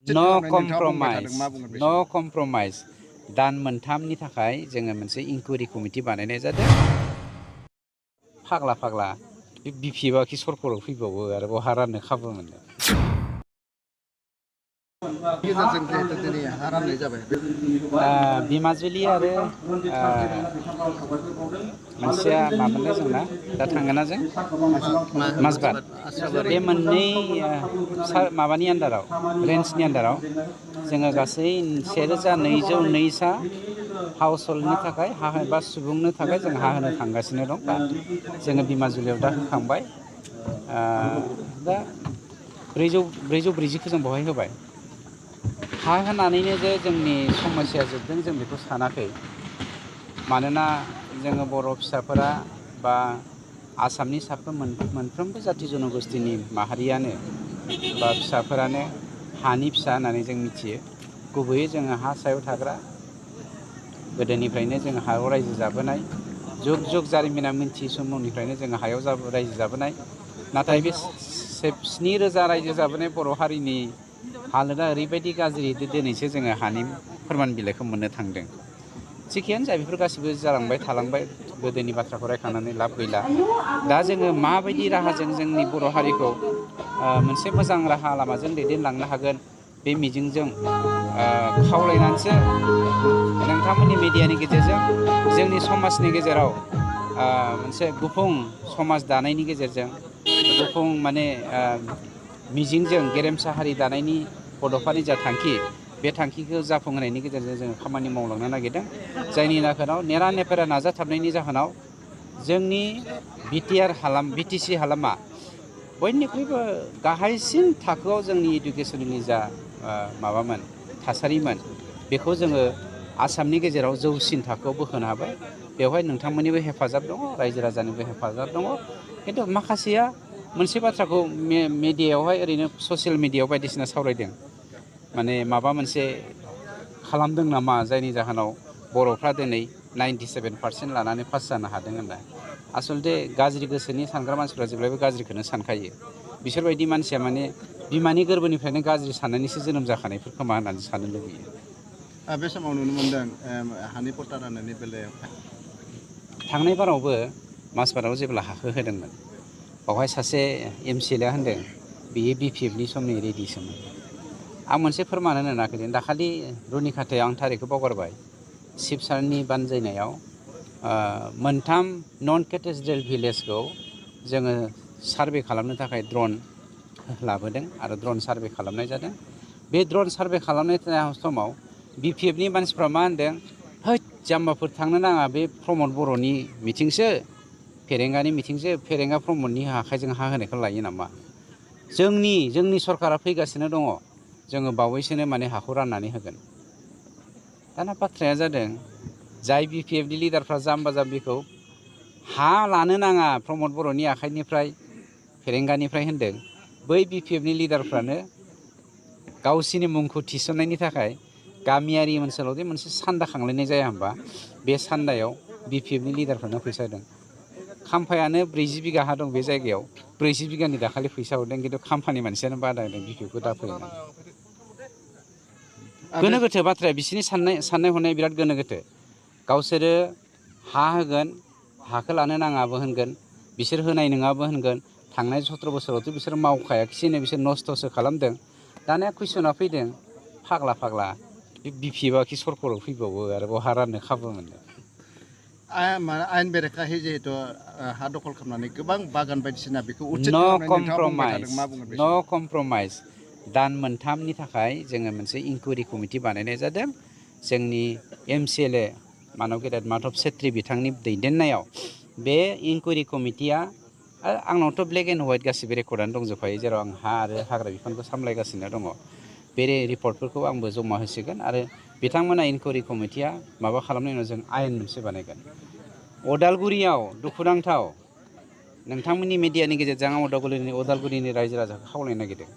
No compromise, no compromise. दान मोनथामनि थाखाय जोङो मोनसे इनकुवेरि कमिटि बानायनाय जादों। फाग्ला फाग्ला बिपिएफआ खि सरखाराव फैबावो आरो बहा राननो खाबु मोनो। बिमाजुलि आरो मोनसेया मामोनलाय जोंना दा थांगोना जों माजबाद बे मोननै माबानि आन्दाराव रेन्जनि आन्दाराव जोङो गासै 1202 हाउस हल्डनि थाखाय हा बा सुबुंनो थाखाय जों हा होनो थांगासिनो दं बा जोङो बिमाजुलियाव दा होखांबाय दा 440खौ जों बहाय होबाय हा होनानैनो जे जोंनि समस्या जोबदों जों बेखौ सानाखै मानोना जोङो बर' फिसाफोरा बा आसामनि मोनफ्रोमबो जाथि जनगोष्ठीनि माहारियानो बा फिसाफोरानो हानि फिसा होननानै जों मिथियो गुबैयै जोङो हा सायाव थाग्रा गोदोनिफ्रायनो जों हायाव रायजो जाबोनाय जुग जुग जारिमिना मिन्थियै समनिफ्रायनो जोङो हायाव रायजो जाबोनाय नाथाय बे 7,000 रायजो जाबोनाय बर' हारिनि हालोदा ओरैबायदि गाज्रि दिनैसो जोङो हानि फोरमान बिलाइखौ मोननो थांदों जेखियानो जा बेफोर गासिबो जालांबाय थालांबाय गोदोनि बाथ्राखौ रायखांनानै लाब गैला दा जोङो माबायदि राहाजों जोंनि बर' हारिखौ मोनसे मोजां राहा लामाजों दैदेनलांनो हागोन बे मिजिंजों खावलायनानैसो नोंथांमोननि मिडियानि गेजेरजों जोंनि समाजनि गेजेराव मोनसे गुफुं समाज दानायनि गेजेरजों गुफुं माने मिजिंजों गेरेमसा हारि दानायनि बड'फानि जा थांखि बे थांखिखौ जाफुंहोनायनि गेजेरजों जोङो खामानि मावलांनो नागिरदों जायनि जाहोनाव नेरा नेफेरा नाजाथाबनायनि जाहोनाव जोंनि बिटिसि हालामा बयनिख्रुइबो गाहायसिन थाखोआव जोंनि इडुकेसननि जा माबामोन थासारिमोन बेखौ जोङो आसामनि गेजेराव जौसिन थाखोआव बोखोनो हाबाय बेवहाय नोंथांमोननिबो हेफाजाब दङ रायजो राजानिबो हेफाजाब दङ खिन्थु माखासेया मोनसे बाथ्राखौ मिडियायावहाय ओरैनो ससियेल मिडियायाव बायदिसिना सावरायदों माने माबा मोनसे खालामदों नामा जायनि जाहोनाव बर'फ्रा दिनै 97% लानानै पास जानो हादों होनना आसलथे गाज्रि गोसोनि सानग्रा मानसिफ्रा जेब्लायबो गाज्रिखौनो सानखायो बिसोरबायदि मानसिया माने बिमानि गोरबोनिफ्रायनो गाज्रि साननानैसो जोनोम जाखानायफोर खोमा होननानै साननो लुबैयो बे समाव नुनो मोनदों हानि पट्टा राननायनि बेलायाव थांनाय बारावबो माजबादाव जेब्ला हाखौ होदोंमोन बावहाय सासे MCLA होनदों बियो बिपिएफनि समनि रेडिसोमोन आं मोनसे फोरमान होनो नागिरदों दाखालि रुनिखाथायाव आं थारिखखौ बावगारबाय शिबसारनि बानजायनायाव मोनथाम नन केटेड्रेल भिलेजखौ जोङो सार्भे खालामनो थाखाय ड्रन लाबोदों आरो ड्रन सार्भे खालामनाय जादों बे ड्रन सार्भे खालामनाय समाव बिपिएफनि मानसिफ्रा मा होनदों हैद जाम्बाफोर थांनो नाङा बे प्रमद बर'नि मिथिंसो फेरेंगानि मिथिंसो फेरेंगा प्रमदनि आखाइजों हा होनायखौ लायो नामा जोंनि सरकारा फैगासिनो दङ जोङो बावैसोनो माने हाखौ राननानै होगोन दाना बाथ्राया जादों जाय बिपिएफनि लिडारफ्रा जाम्बा जाम्बिखौ हा लानो नाङा प्रमद बर'नि आखाइनिफ्राय फेरेंगानिफ्राय होनदों बै बिपिएफनि लिडारफ्रानो गावसिनि मुंखौ थिसननायनि थाखाय गामियारि ओनसोलाव जे मोनसे सान्दा खांलायनाय जाया होनबा बे सान्दायाव बिपिएफनि लिडारफ्रानो फैसा होदों खाम्फायानो 40 बिगा हा दं बे जायगायाव 40 बिगानि दाखालि फैसा हरदों खिन्थु खाम्फानि मानसियानो बादा होदों बिपिएफखौ दाफैनो गोनो गोथो बाथ्राया बिसोरनि साननाय हनाया बिराद गोनो गोथो गावसोरो हा होगोन हाखौ लानो नाङाबो होनगोन बिसोर होनाय नङाबो होनगोन थांनाय 17 बोसोरावथ' बिसोर मावखायाखिसैनो बिसोर नस्थ'सो खालामदों दानिया कुइसना फैदों फाग्ला फाग्ला बिपिएफआ खि सरखाराव फैबावो आरो बहा राननो खाबु मोनो आयेन बेरेखायै जिहेतु हा दखल खालामनानै गोबां बागान बायदिसिना बेखौ उच्चेद नो खालामनाय नोंथाङा बुंबाय थादों मा बुंगोन बे समाव कमप्रमाइज दान मोनथामनि थाखाय जोङो मोनसे इनकुवेरि कमिटि बानायनाय जादों जोंनि MCLA मानब गेदेर माधब सेत्रि बिथांनि दैदेननायाव बे इनकुवेरि कमिटिया आंनावथ' ब्लेक एन्ड व्हाइट गासिबो रेकर्डआनो दंजोबखायो जेराव आं हा आरो हाग्रा बिफानखौ सामलायगासिनो दङ बे रिपर्टफोरखौ आंबो जमा होसिगोन आरो बिथांमोना इनकुवेरि कमिटिया माबा खालामनायनि उनाव जों आयेन मोनसे बानायगोन अदालगुरियाव दुखुनांथाव नोंथांमोननि मिडियानि गेजेरजों आं अदालगुरिनि रायजो राजाखौ खावलायनो नागिरदों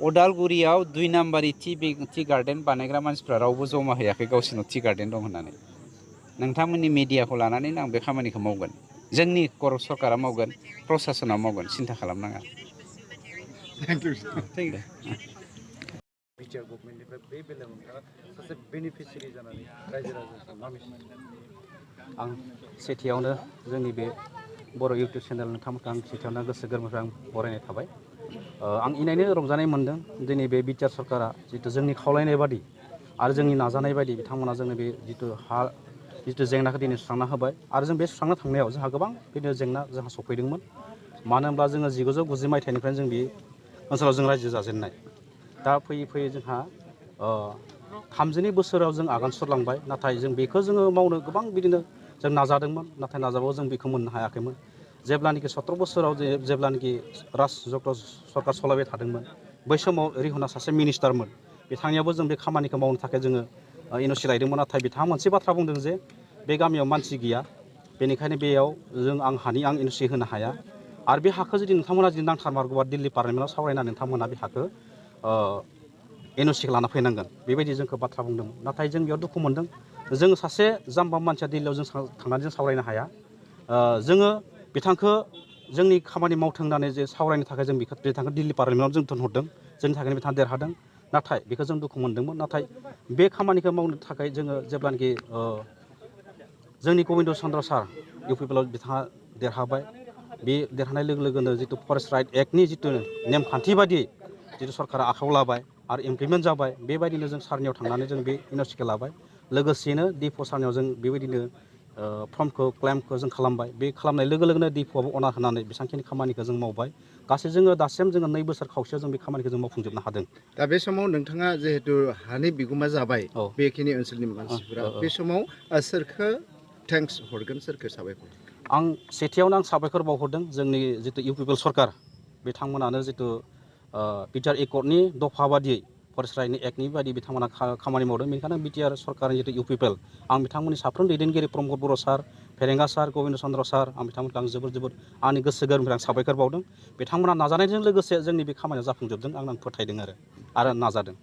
अदालगुरियाव 2 नाम्बारि टि गार्डेन बानायग्रा मानसिफ्रा रावबो जमा हैयाखै गावसोरनाव टि गार्डेन दं होननानै नोंथांमोननि मिडियाखौ लानानैनो आं बे खामानिखौ मावगोन जोंनि सरकारा मावगोन प्रसासना मावगोन सिन्था खालामनाङा थेंक इउ बिटिआर गभर्नमेन्टनिफ्राय बे बेलायाव नोंथाङा सासे बेनिफिसियारि जानानै रायजो राजाजों मा मिसन आं सेथियावनो जोंनि बे बर' इउटुब चेनेल नोंथांमोनखौ आं सेथियावनो गोसो गोरबोनिफ्राय आं बरायनाय थाबाय। आं इनायनो रंजानाय मोन्दों दिनै बे बिटिआर सरकारा जितु जोंनि खावलायनाय बादि आरो जोंनि नाजानाय बायदि बिथांमोना जोंनो बे जितु जेंनाखौ दिनै सुस्रांना होबाय आरो जों बे सुस्रांनो थांनायाव जोंहा गोबां बिदिनो जेंना जोंहा सफैदोंमोन। मानो होनब्ला जोङो 1990 मायथाइनिफ्रायनो जों बे ओनसोलाव जों रायजो जाजेननाय। दा फैयै फैयै जोंहा 32 बोसोराव जों आगान सुरलांबाय। नाथाय जों बेखौ जोङो मावनो गोबां बिदिनो जों नाजादोंमोन, नाथाय नाजाबाबो जों बेखौ मोननो हायाखैमोन। जेब्लानोखि 17 बोसोराव जेब्लानोखि राजजक्ट सरकार सालायबाय थादोंमोन, बै समाव रिहुना सासे मिनिस्टारमोन। बिथांनियावबो जों बे खामानिखौ मावनो थाखाय जोङो एनअसि लायदोंमोन। नाथाय बिथाङा मोनसे बाथ्रा बुंदों जे बे गामियाव मानसि गैया, बेनिखायनो बेयाव आं एनअसि होनो हाया। आरो बे हाखौ जुदि नोंथांमोना जुदि नांथारमारगौबा दिल्ली पार्लामेन्टआव सावरायनानै नोंथांमोना बे हाखौ एनअसिखौ लाना फैनांगोन, बेबायदि जोंखौ बाथ्रा बुंदों। नाथाय जों बेयाव दुखु मोनदों। जों सासे जाम्बा मानसिया दिल्लीयाव जों थांनानै जों सावरायनो हाया। जोङो बिथांखौ जोंनि खामानि मावथों होननानै जे सावरायनो थाखाय जों बिथांखौ दिल्ली पार्लामेन्टआव जों थिनहरदों। जोंनि थाखायनो बिथाङा देरहादों। नाथाय बेखौ जों दुखु मोनदोंमोन। नाथाय बे खामानिखौ मावनो थाखाय जोङो जेब्लानोखि जोंनि गबिन्द चन्द्र सार इउपिपिएलआव बिथाङा देरहाबाय। बे देरहानाय लोगो लोगोनो जितु फरेस्ट राइट एक्टनि जितु नेमखान्थि बायदि जितु सरकारा आखायाव लाबाय आरो इमप्लिमेन्ट जाबाय, बेबायदिनो जों सारनियाव थांनानै जों बे एनअसिखौ लाबाय। लोगोसेनो डिफअ सारनियाव जों बेबायदिनो फर्मखौ क्लेमखौ जों खालामबाय। बे खालामनाय लोगो लोगोनो डिफअआबो अनार होनानै बेसेबांखिनि खामानिखौ जों मावबाय। गासै जोङो दासिम 2 बोसोर खावसेयाव जों बे खामानिखौ जों मावफुंजोबनो हादों। दा बे समाव नोंथाङा जिहेतु हानि बिगोमा जाबाय औ बेखिनि ओनसोलनि मानसिफोरा बे समाव सोरखौ थेंक्स हरगोन, सोरखौ साबायखर? आं सेथियावनो साबायखर बावहरदों जोंनि जितु इउपिपिएल सरकार, बिथांमोनानो जितु बिटिआर एकर्डनि दफा बादियै फरेस्ट राइटनि एक्टनि बायदि बिथांमोना खामानि मावदों। बेनिखायनो बिटिआर सरकारनि जितु इउपिपिएल, आं बिथांमोननि साफ्रोम दैदेनगिरि प्रमद बर' सार, फेरेंगा सार, गबिन्द चन्द्र सार, आं बिथांमोनखौ आं जोबोद आंनि गोसो गोरबोनिफ्राय आं साबायखर बावदों। बिथांमोना नाजानायजों लोगोसे जोंनि बे खामानिया जाफुंजोबदों आं फोथायदों आरो नाजादों।